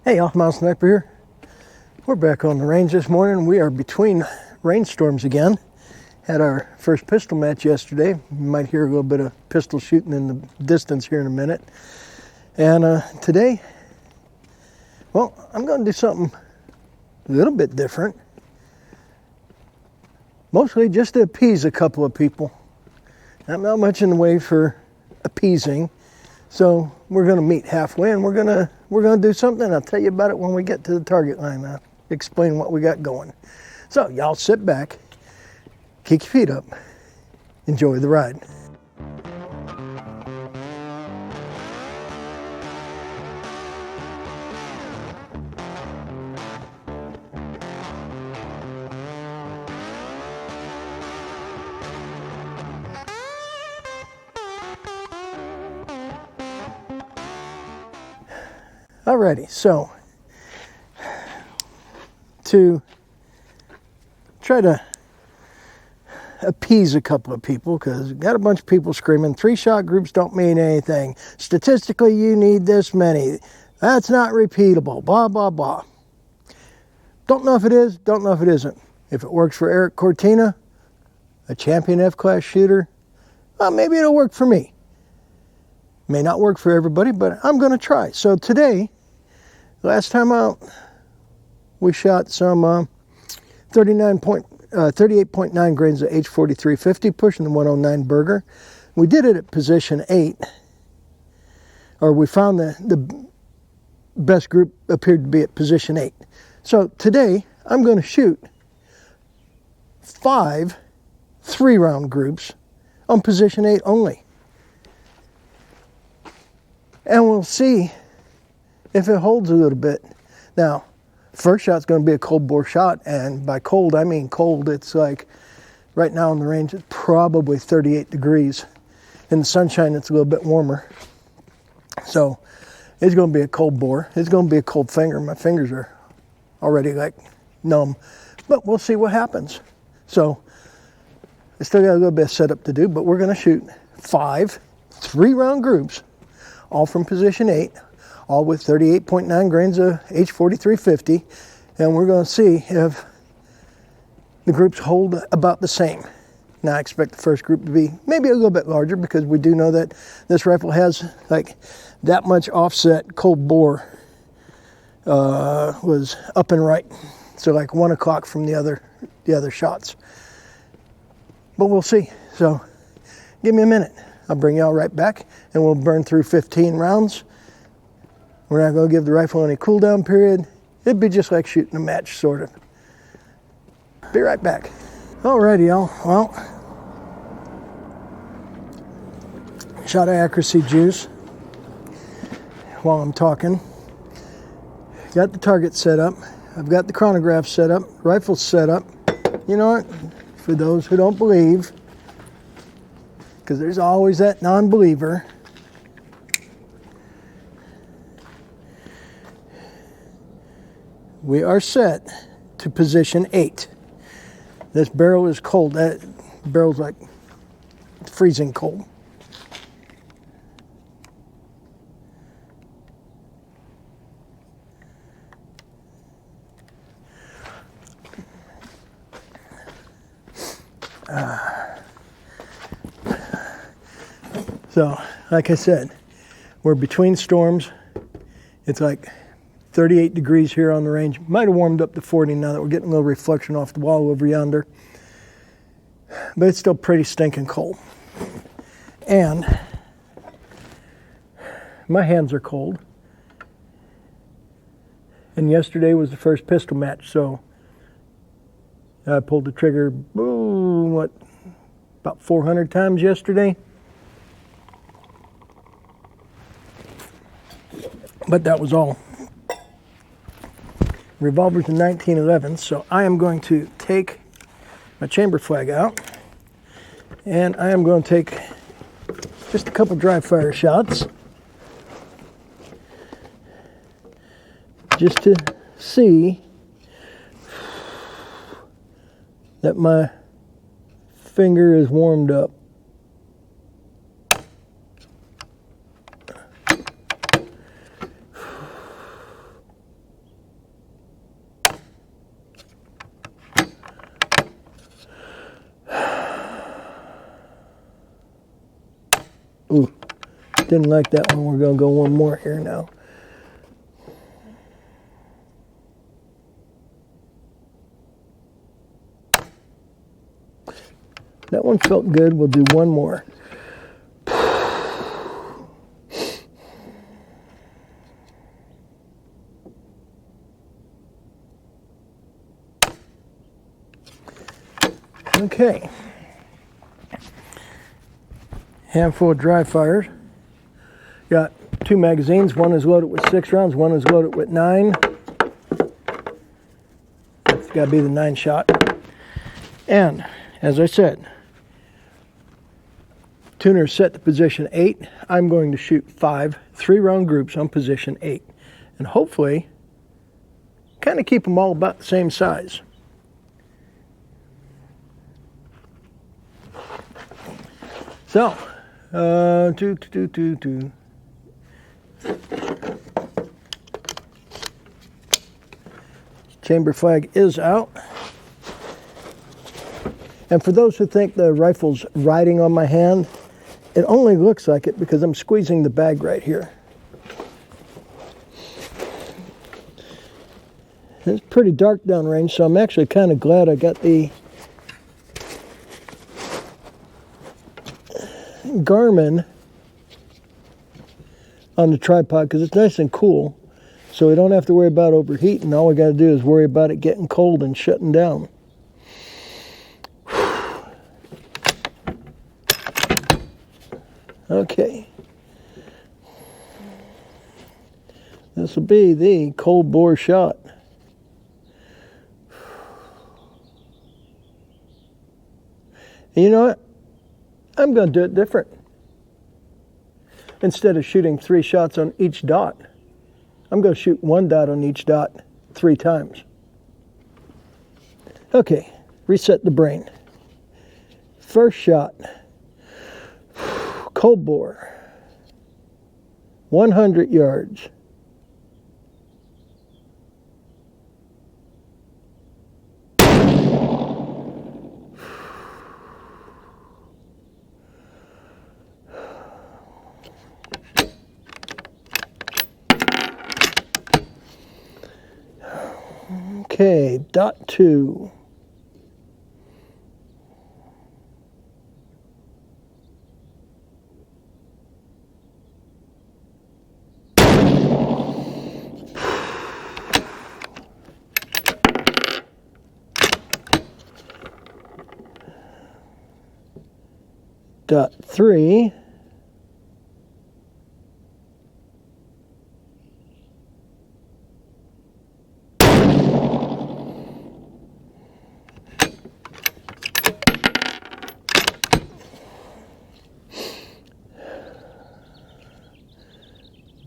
Hey, Halfmilesniper here. We're back on the range this morning. We are between rainstorms again. Had our first pistol match yesterday. You might hear a little bit of pistol shooting in the distance here in a minute. And today, well, I'm going to do something a little bit different. Mostly just to appease a couple of people. I'm not much in the way for appeasing. So we're going to meet halfway, and we're going to do something. I'll tell you about it when we get to the target line. I'll explain what we got going. So y'all sit back, kick your feet up, enjoy the ride. Alrighty, so to try to appease a couple of people, because got a bunch of people screaming, 3-shot groups don't mean anything. Statistically, you need this many. That's not repeatable, blah, blah, blah. Don't know if it is, don't know if it isn't. If it works for Eric Cortina, a champion F-class shooter, well, maybe it'll work for me. May not work for everybody, but I'm going to try. So today, last time out, we shot some 38.9 grains of H4350, pushing the 109 Burger. We did it at position 8, or we found the best group appeared to be at position 8. So today, I'm going to shoot 5 3-round groups on position 8 only. And we'll see if it holds a little bit. Now, first shot's going to be a cold bore shot, and by cold, I mean cold. It's like, right now in the range, it's probably 38 degrees. In the sunshine, it's a little bit warmer. So, it's going to be a cold bore. It's going to be a cold finger. My fingers are already like numb. But we'll see what happens. So, I still got a little bit of setup to do, but we're going to shoot 5 3-round groups, all from position 8, all with 38.9 grains of H4350, and we're going to see if the groups hold about the same. Now I expect the first group to be maybe a little bit larger, because we do know that this rifle has like that much offset cold bore was up and right, so like 1 o'clock from the other shots. But we'll see. So give me a minute. I'll bring y'all right back, and we'll burn through 15 rounds. We're not going to give the rifle any cool down period. It'd be just like shooting a match, sort of. Be right back. Alrighty, y'all. Well, shot of accuracy juice while I'm talking. Got the target set up. I've got the chronograph set up. Rifle's set up. You know what? For those who don't believe, because there's always that non-believer, we are set to position 8. This barrel is cold. That barrel's like freezing cold. So, like I said, we're between storms. It's like 38 degrees here on the range. Might have warmed up to 40 now that we're getting a little reflection off the wall over yonder. But it's still pretty stinking cold. And my hands are cold. And yesterday was the first pistol match, so I pulled the trigger, boom, about 400 times yesterday. But that was all. Revolver's a 1911, so I am going to take my chamber flag out, and I am going to take just a couple dry fire shots just to see that my finger is warmed up. Didn't like that one. We're going to go one more here now. That one felt good. We'll do one more. Okay. Handful of dry fires. Got 2 magazines. One is loaded with 6 rounds. One is loaded with 9. It's got to be the 9 shot. And as I said, tuner is set to position 8. I'm going to shoot 5 3-round groups on position 8. And hopefully, kind of keep them all about the same size. So, chamber flag is out. And for those who think the rifle's riding on my hand, it only looks like it because I'm squeezing the bag right here. It's pretty dark downrange, so I'm actually kind of glad I got the Garmin on the tripod because it's nice and cool, so we don't have to worry about overheating. All we got to do is worry about it getting cold and shutting down. Okay, this will be the cold bore shot. And you know what? I'm going to do it different. Instead of shooting 3 shots on each dot, I'm going to shoot 1 dot on each dot 3 times. Okay, reset the brain. First shot, cold bore, 100 yards. Okay, dot 2. Dot 3.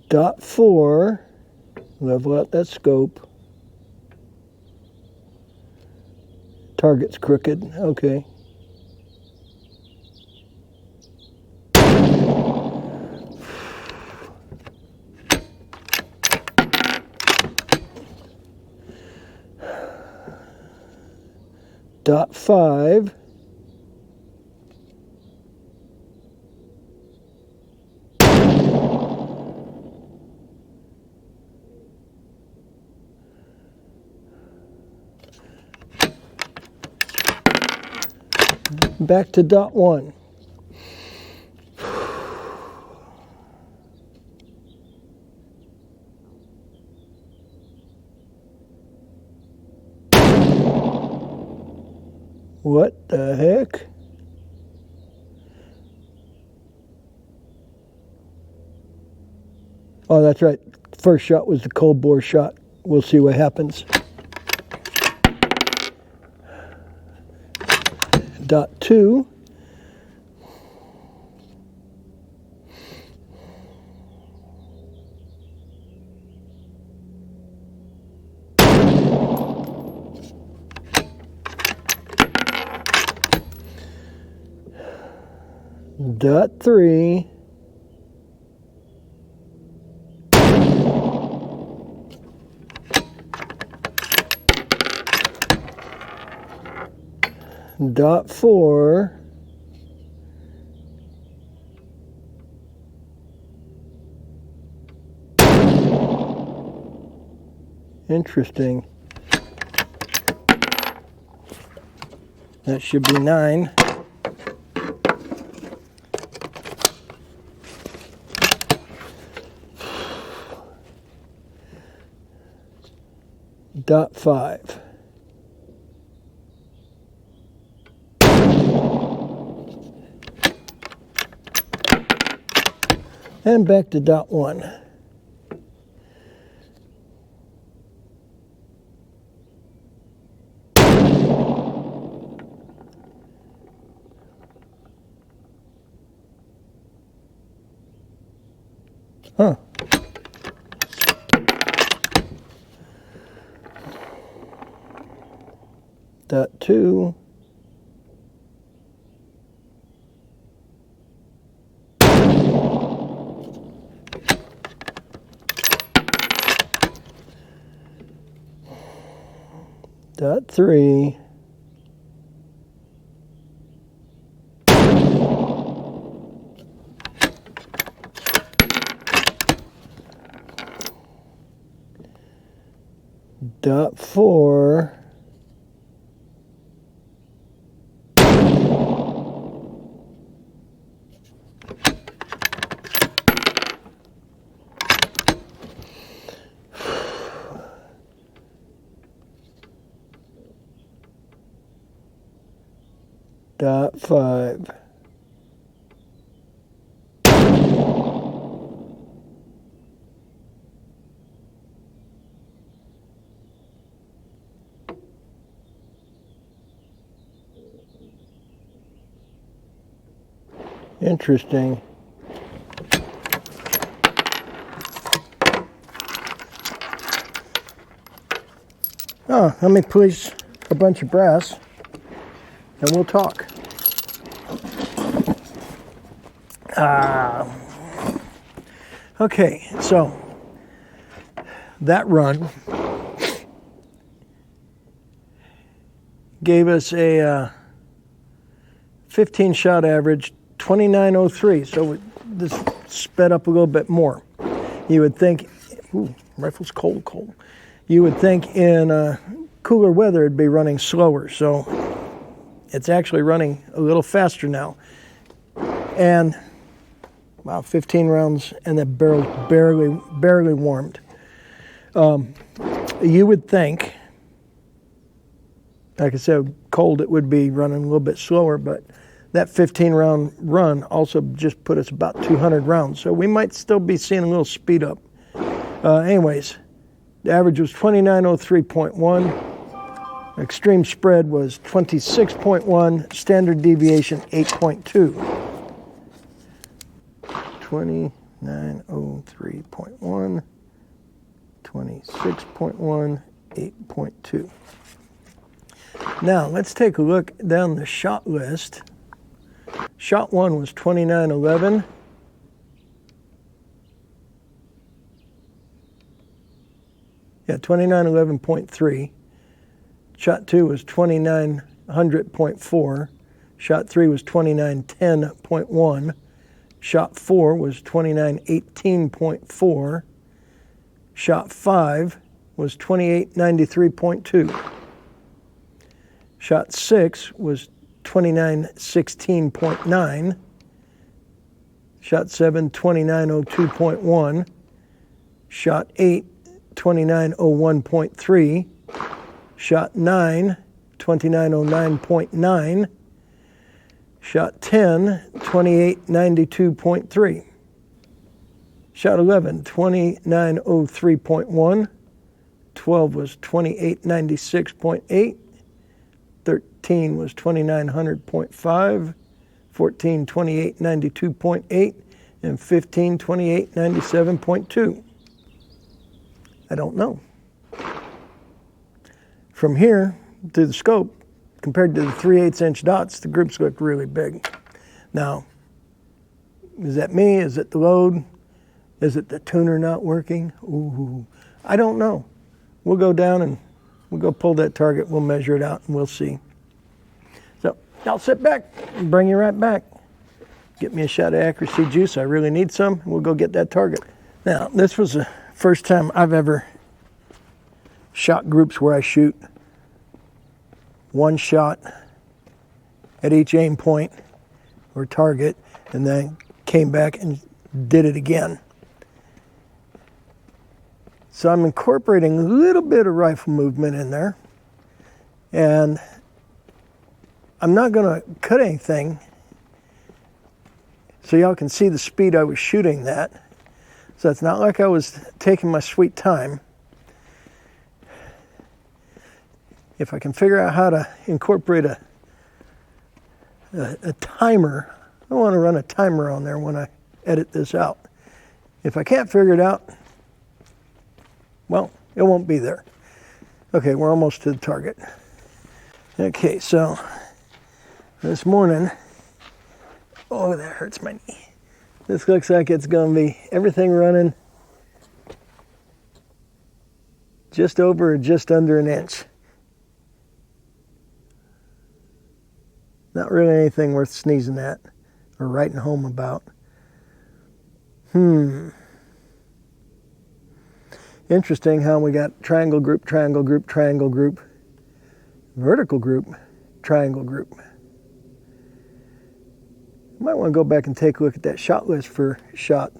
Dot 4, level out that scope. Target's crooked, okay. Dot 5. Back to dot 1. What the heck? Oh, that's right. First shot was the cold bore shot. We'll see what happens. Dot 2. Dot 3. Dot 4. Interesting. That should be 9. Dot 5. And back to dot 1. Huh. Dot 2. Dot 3. Dot 4. Dot 5. Interesting. Oh, let me place a bunch of brass and we'll talk. Okay, so that run gave us a 15 shot average, 2903. So this sped up a little bit more. You would think, ooh, rifle's cold. You would think in cooler weather it'd be running slower. So it's actually running a little faster now. And wow, 15 rounds and the barrel barely warmed. You would think, like I said, cold it would be running a little bit slower, but that 15 round run also just put us about 200 rounds. So we might still be seeing a little speed up. Anyways, the average was 2903.1. Extreme spread was 26.1. Standard deviation 8.2. 2903.1, 26.1, 8.2. Now, let's take a look down the shot list. Shot 1 was 2911. Yeah, 2911.3. Shot 2 was 2900.4. Shot 3 was 2910.1. Shot 4 was 2918.4. Shot 5 was 2893.2. Shot 6 was 2916.9. Shot 7, 2902.1. Shot 8, 2901.3. Shot 9, 2909.9. Shot 10, 2892.3. Shot 11, 2903.1. 12 was 2896.8. 13 was 2900.5. 14, 2892.8. And 15, 2897.2. I don't know. From here to the scope, compared to the 3/8 inch dots, the groups look really big. Now, is that me? Is it the load? Is it the tuner not working? Ooh, I don't know. We'll go down and we'll go pull that target. We'll measure it out and we'll see. So I'll sit back and bring you right back. Get me a shot of accuracy juice. I really need some. We'll go get that target. Now, this was the first time I've ever shot groups where I shoot one shot at each aim point or target, and then came back and did it again. So I'm incorporating a little bit of rifle movement in there, and I'm not going to cut anything so y'all can see the speed I was shooting that. So it's not like I was taking my sweet time. If I can figure out how to incorporate a timer, I want to run a timer on there when I edit this out. If I can't figure it out, well, it won't be there. Okay, we're almost to the target. Okay, so this morning, oh, that hurts my knee. This looks like it's going to be everything running just over or just under an inch. Not really anything worth sneezing at or writing home about. Interesting how we got triangle group, triangle group, triangle group, vertical group, triangle group. Might want to go back and take a look at that shot list for shot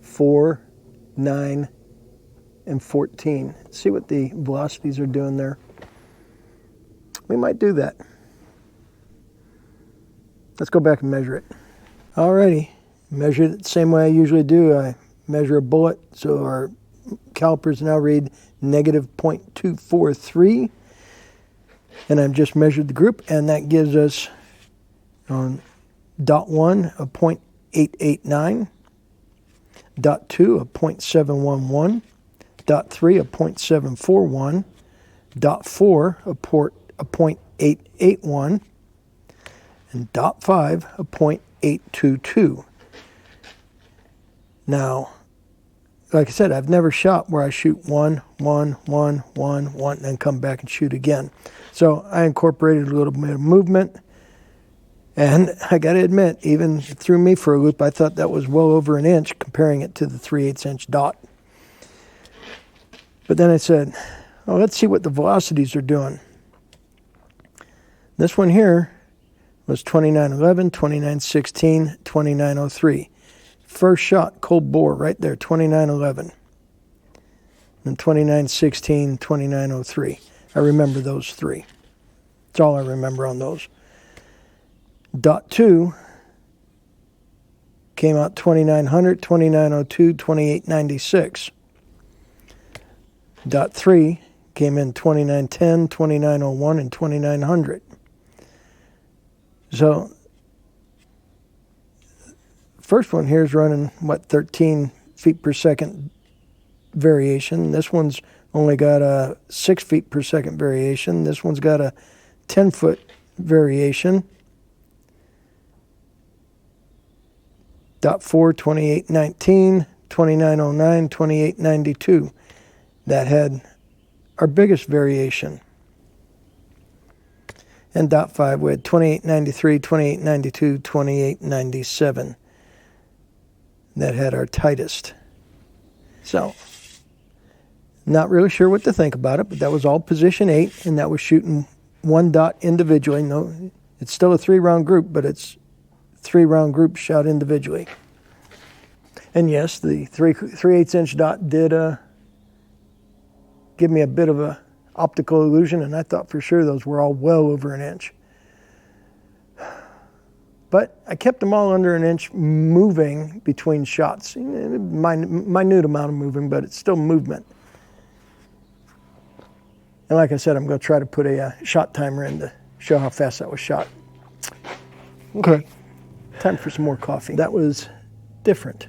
4, 9, and 14. See what the velocities are doing there. We might do that. Let's go back and measure it. Alrighty, measure it the same way I usually do. I measure a bullet, so our calipers now read negative 0.243, and I've just measured the group, and that gives us on dot 1 a 0.889, dot 2 a 0.711, dot 3 a 0.741, dot 4 a 0.881, and dot 5 a 0.822. Now, like I said, I've never shot where I shoot 1, 1, 1, 1, 1, and then come back and shoot again. So I incorporated a little bit of movement, and I got to admit, even threw me for a loop. I thought that was well over an inch, comparing it to the 3/8 inch dot. But then I said, oh, let's see what the velocities are doing. This one here was 2911, 2916, 2903. First shot, cold bore, right there, 2911. And 2916, 2903. I remember those three. That's all I remember on those. Dot 2 came out 2900, 2902, 2896. Dot 3 came in 2910, 2901, and 2900. So first one here is running, 13 feet per second variation. This one's only got a 6 feet per second variation. This one's got a 10-foot variation. Dot 4, 2819, 2909, 2892. That had our biggest variation. And dot 5, we had 2893, 2892, 2897. That had our tightest. So, not really sure what to think about it, but that was all position 8, and that was shooting one dot individually. No, it's still a 3-round group, but it's 3-round group shot individually. And yes, the 3/8 inch dot did give me a bit of a optical illusion, and I thought for sure those were all well over an inch. But I kept them all under an inch moving between shots. Minute amount of moving, but it's still movement. And like I said, I'm going to try to put a shot timer in to show how fast that was shot. Okay, time for some more coffee. That was different.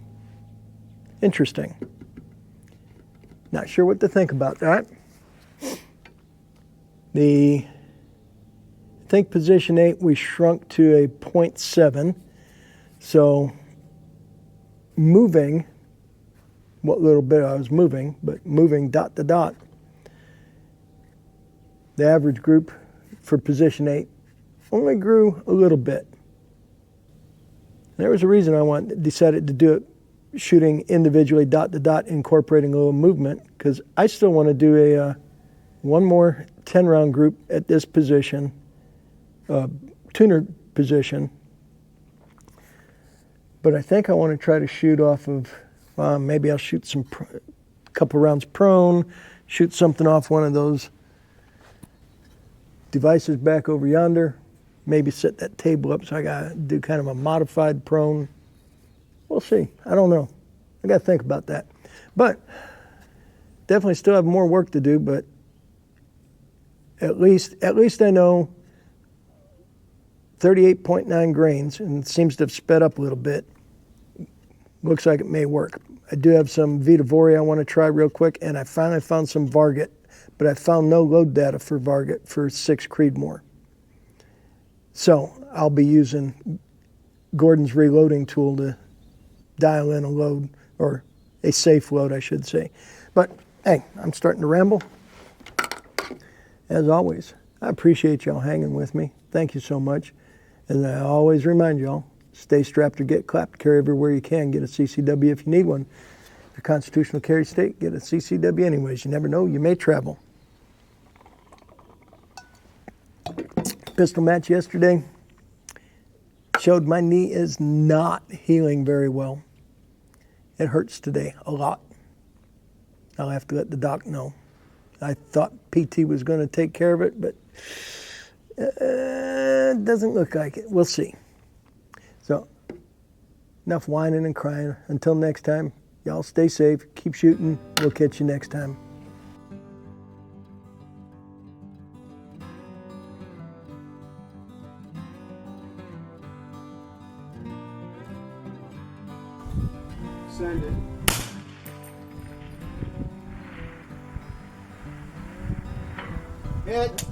Interesting. Not sure what to think about that. I think position 8 we shrunk to a 0.7. So moving, what little bit I was moving, but moving dot to dot, the average group for position 8 only grew a little bit. There was a reason I decided to do it shooting individually dot to dot, incorporating a little movement, because I still want to do one more 10-round group at this position, tuner position. But I think I want to try to shoot off of, maybe I'll shoot a couple rounds prone, shoot something off one of those devices back over yonder, maybe set that table up so I got to do kind of a modified prone. We'll see. I don't know. I got to think about that. But definitely still have more work to do, but at least I know 38.9 grains, and it seems to have sped up a little bit. Looks like it may work. I do have some Vita Vori I want to try real quick, and I finally found some Varget, but I found no load data for Varget for 6 Creedmoor. So I'll be using Gordon's reloading tool to dial in a load, or a safe load, I should say. But hey, I'm starting to ramble. As always, I appreciate y'all hanging with me. Thank you so much. And I always remind y'all, stay strapped or get clapped. Carry everywhere you can. Get a CCW if you need one. If you're constitutional carry state, get a CCW anyways. You never know, you may travel. Pistol match yesterday showed my knee is not healing very well. It hurts today a lot. I'll have to let the doc know. I thought PT was going to take care of it, but it doesn't look like it. We'll see. So, enough whining and crying. Until next time, y'all stay safe, keep shooting. We'll catch you next time. Send it. Hit.